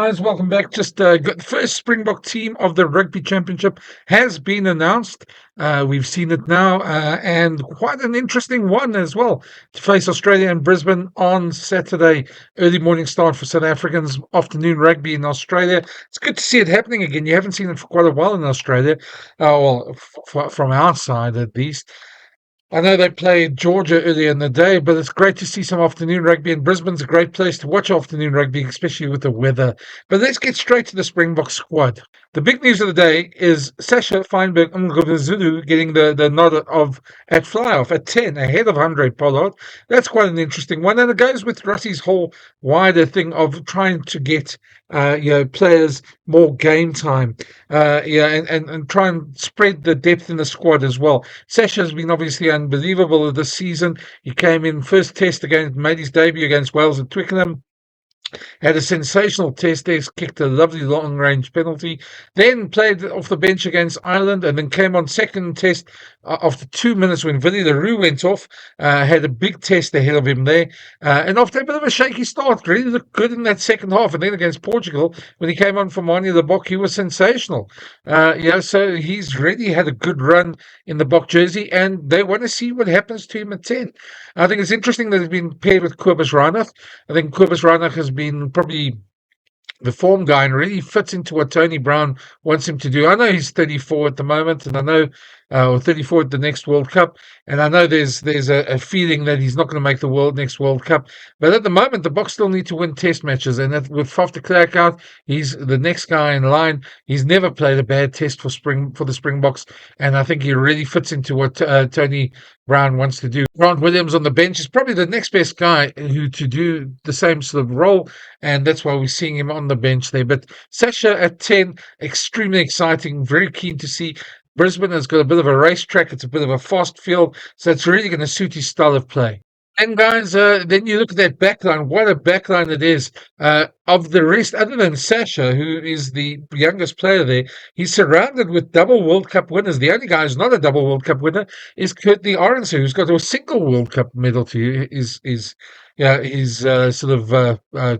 Guys, welcome back. Just got the first Springbok team of the Rugby Championship has been announced. We've seen it now, and quite an interesting one as well to face Australia in Brisbane on Saturday. Early morning start for South Africans, afternoon rugby in Australia. It's good to see it happening again. You haven't seen it for quite a while in Australia, from our side at least. I know they played Georgia earlier in the day, but it's great to see some afternoon rugby. And Brisbane's a great place to watch afternoon rugby, especially with the weather. But let's get straight to the Springbok squad. The big news of the day is Sacha Feinberg Zulu getting the nod at fly-off at 10, ahead of Andre Pollard. That's quite an interesting one. And it goes with Rassie's whole wider thing of trying to get players more game time, and try and spread the depth in the squad as well. Sacha has been obviously unbelievable this season. He came in first test made his debut against Wales at Twickenham. Had a sensational test there, kicked a lovely long-range penalty, then played off the bench against Ireland, and then came on second test after 2 minutes when Willie LaRue went off. Had a big test ahead of him there. And after a bit of a shaky start, really looked good in that second half. And then against Portugal, when he came on for Manie the Bok, he was sensational. So he's really had a good run in the Bok jersey, and they want to see what happens to him at 10. I think it's interesting that he's been paired with Kobus Reinach. I think Kobus Reinach has been probably the form guy and really fits into what Tony Brown wants him to do. I know he's 34 at the moment, and I know, or 34 at the next World Cup, and I know there's a feeling that he's not going to make the next World Cup. But at the moment, the Boks still need to win test matches, and with Faf de Klerk out, he's the next guy in line. He's never played a bad test for the Springboks, and I think he really fits into what Tony Brown wants to do. Grant Williams on the bench is probably the next best guy to do the same sort of role, and that's why we're seeing him on the bench there. But Sacha at 10, extremely exciting, very keen to see. Brisbane has got a bit of a racetrack. It's a bit of a fast field, so it's really going to suit his style of play. And guys, then you look at that backline. What a backline it is. Of the rest, other than Sacha, who is the youngest player there, he's surrounded with double World Cup winners. The only guy who's not a double World Cup winner is Courtney Orense, who's got a single World Cup medal to his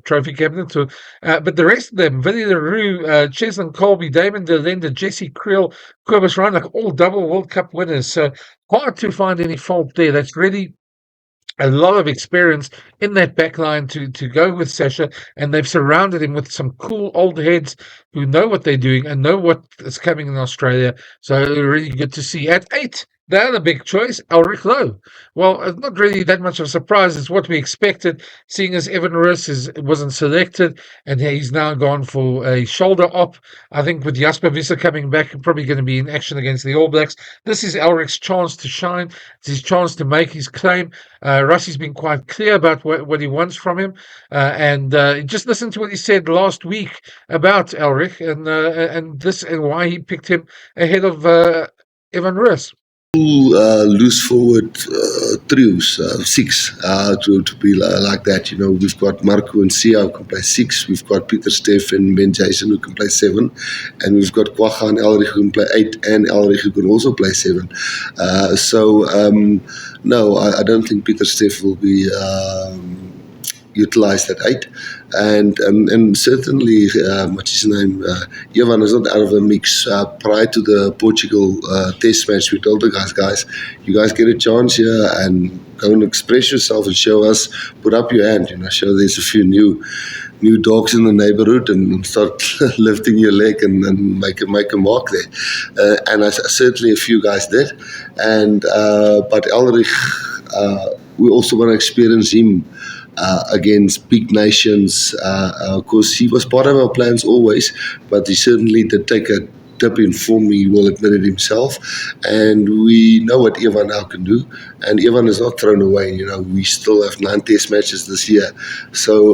trophy cabinet. But the rest of them, Willie LaRue, Cheslin Colby, Damon de Lende, Jesse Creel, Kobus Reinach, all double World Cup winners. So hard to find any fault there. That's really a lot of experience in that backline to go with Sacha, and they've surrounded him with some cool old heads who know what they're doing and know what is coming in Australia. So really good to see. At 8, the other big choice, Elrich Lowe. Well, it's not really that much of a surprise. It's what we expected, seeing as Evan Roos wasn't selected, and he's now gone for a shoulder op. I think with Jasper Visser coming back, probably going to be in action against the All Blacks. This is Elrich's chance to shine. It's his chance to make his claim. Rassie's been quite clear about what he wants from him, and just listen to what he said last week about Elrich and why he picked him ahead of Evan Roos. Loose forward trios, 6 to be like that. We've got Marco and Sia who can play 6. We've got Peter Steff and Ben Jason who can play 7, and we've got Kwacha and Elrich who can play 8, and Elrich who can also play 7. No, I don't think Peter Steff will be utilized at 8, and certainly what's his name, Evan is not out of the mix. Prior to the Portugal test match, we told the guys, you guys get a chance here and go and express yourself and show us, put up your hand, show there's a few new dogs in the neighborhood, and start lifting your leg and make a mark there. And certainly a few guys did, but Elrich, we also want to experience him against big nations. Of course, he was part of our plans always, but he certainly did take a dip in form. He will admit it himself, and we know what Evan now can do, and Evan is not thrown away. We still have 9 test matches this year, so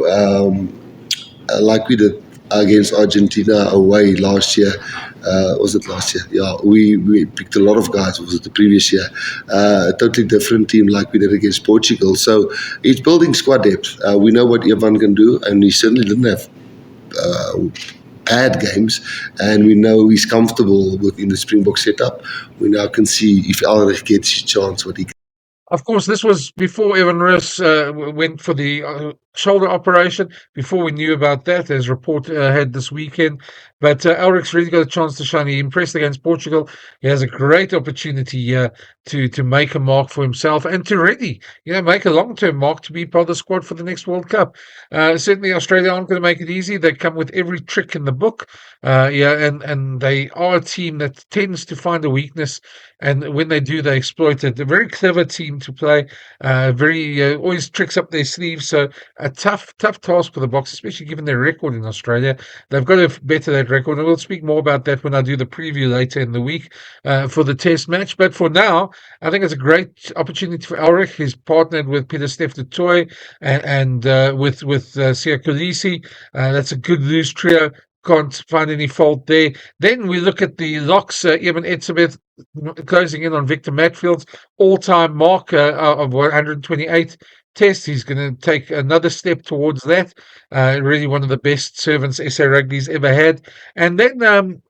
like we did against Argentina away last year. Was it last year? Yeah, we picked a lot of guys. Was it the previous year? A totally different team like we did against Portugal. So it's building squad depth. We know what Evan can do, and he certainly didn't have bad games, and we know he's comfortable within the Springbok setup. We now can see if Elrich gets his chance, what he can. Of course, this was before Evan Roos went for the shoulder operation. Before we knew about that, as report had this weekend. But Elric's really got a chance to shine. He impressed against Portugal. He has a great opportunity here to make a mark for himself and to really, make a long-term mark to be part of the squad for the next World Cup. Certainly, Australia aren't going to make it easy. They come with every trick in the book. And they are a team that tends to find a weakness, and when they do, they exploit it. A very clever team to play. Very always tricks up their sleeves. So a tough task for the Box, especially given their record in Australia. They've got to better that record, and we'll speak more about that when I do the preview later in the week for the Test match. But for now, I think it's a great opportunity for Ulrich. He's partnered with Peter Steph du Toit and with Sia Kolisi. That's a good loose trio. Can't find any fault there. Then we look at the locks. Eben Etzebeth closing in on Victor Matfield's all-time mark of 128 tests. He's going to take another step towards that. Really one of the best servants SA Rugby's ever had. And then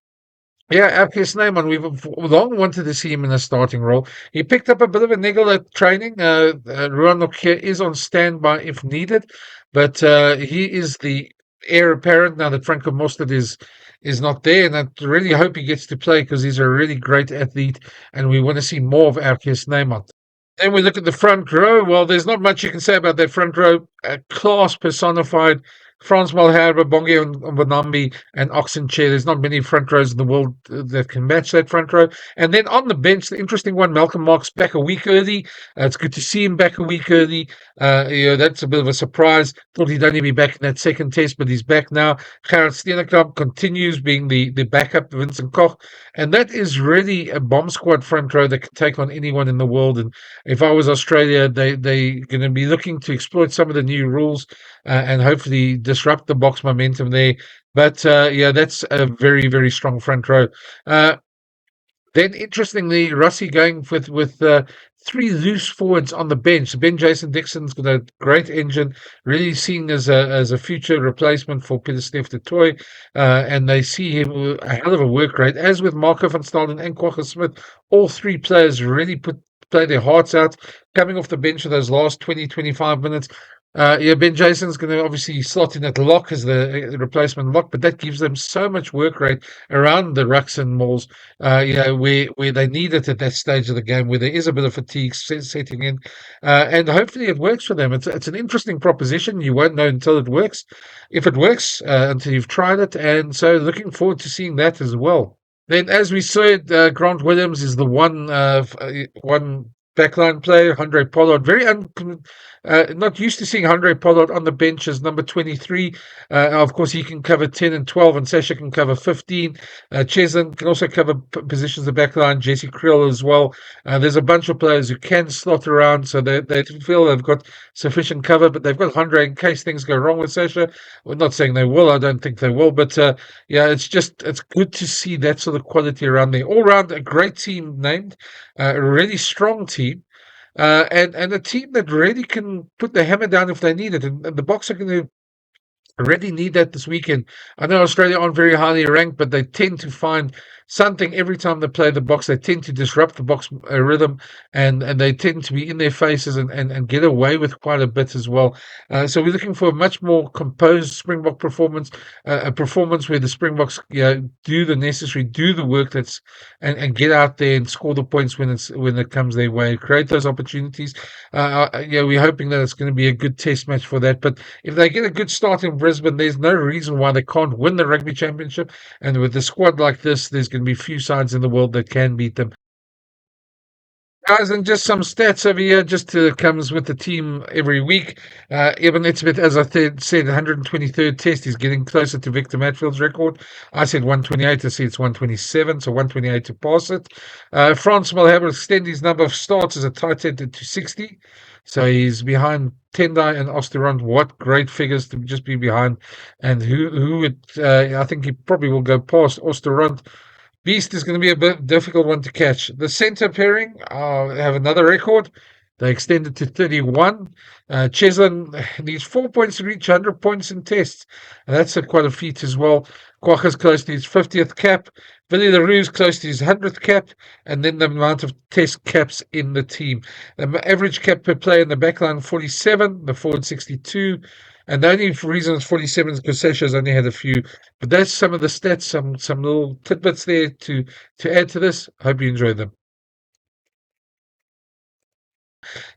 Alke's name on. We've long wanted to see him in a starting role. He picked up a bit of a niggle at training. Ruan Nokia is on standby if needed, but he is the heir apparent now that Franco Mostert is not there, and I really hope he gets to play because he's a really great athlete, and we want to see more of Alke's name on. Then we look at the front row. Well, there's not much you can say about that front row. Class personified. Frans Malherbe, Bongi Mbonambi, and Oxenchair. There's not many front rows in the world that can match that front row. And then on the bench, the interesting one, Malcolm Marx back a week early. It's good to see him back a week early. That's a bit of a surprise. Thought he'd only be back in that second test, but he's back now. Gerard Steenekamp continues being the backup, Vincent Koch. And that is really a bomb squad front row that can take on anyone in the world. And if I was Australia, they're going to be looking to exploit some of the new rules and hopefully disrupt the Box momentum there. But that's a very, very strong front row. Then, interestingly, Rassie going with three loose forwards on the bench. Ben Jason Dixon's got a great engine, really seen as a future replacement for Peter Steph du Toit, and they see him a hell of a work rate. As with Marco van Stalden and Quagga Smith, all three players really play their hearts out, coming off the bench for those last 20, 25 minutes. Ben Jason's going to obviously slot in at lock as the replacement lock, but that gives them so much work rate around the rucks and mauls, where they need it at that stage of the game, where there is a bit of fatigue setting in, and hopefully it works for them. It's an interesting proposition. You won't know until it works, if it works, until you've tried it, and so looking forward to seeing that as well. Then, as we said, Grant Williams is the one backline player. Andre Pollard, not used to seeing Andre Pollard on the bench as number 23. Of course, he can cover 10 and 12, and Sacha can cover 15. Cheslin can also cover positions of the backline, Jesse Creel as well. There's a bunch of players who can slot around, so they feel they've got sufficient cover, but they've got Andre in case things go wrong with Sacha. We're not saying they will, I don't think they will, but it's good to see that sort of quality around there. All around, a great team named, a really strong team. And a team that really can put the hammer down if they need it. And the Boks are going to really need that this weekend. I know Australia aren't very highly ranked, but they tend to find something every time they play the Boks. They tend to disrupt the Boks rhythm, and they tend to be in their faces and get away with quite a bit as well. So we're looking for a much more composed Springbok performance, a performance where the Springboks do the necessary, do the work and get out there and score the points when it comes their way, create those opportunities. We're hoping that it's going to be a good test match for that. But if they get a good start in Brisbane, there's no reason why they can't win the Rugby Championship. And with a squad like this, there's going to be few sides in the world that can beat them. Guys, and just some stats over here, just comes with the team every week. Eben Etzebeth, as I said, 123rd test. He's getting closer to Victor Matfield's record. I said 128. I see it's 127, so 128 to pass it. Frans Malherbe extend his number of starts as a tight end to 60. So he's behind Tendai and Osterrand. What great figures to just be behind. And who would, I think he probably will go past Osterrand. Beast is going to be a bit difficult one to catch. The center pairing have another record. They extended to 31. Cheslin needs 4 points to reach 100 points in tests. And that's quite a feat as well. Quagga's close to his 50th cap. Billy LaRue's close to his 100th cap. And then the amount of test caps in the team. The average cap per player in the backline, 47. The forward, 62. And the only reason it's 47 is because Sasha's only had a few. But that's some of the stats, some little tidbits there to add to this. Hope you enjoy them.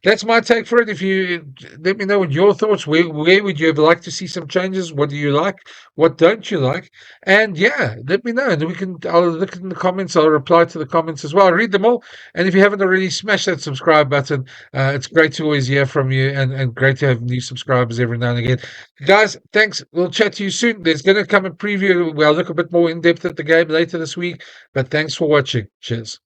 That's my take for it. If you let me know what your thoughts, where would you have liked to see some changes? What do you like? What don't you like? And yeah, let me know, and I'll look in the comments. I'll reply to the comments as well. I read them all. And if you haven't already, smash that subscribe button. It's great to always hear from you, and great to have new subscribers every now and again. Guys, thanks. We'll chat to you soon. There's going to come a preview where I'll look a bit more in depth at the game later this week. But thanks for watching. Cheers.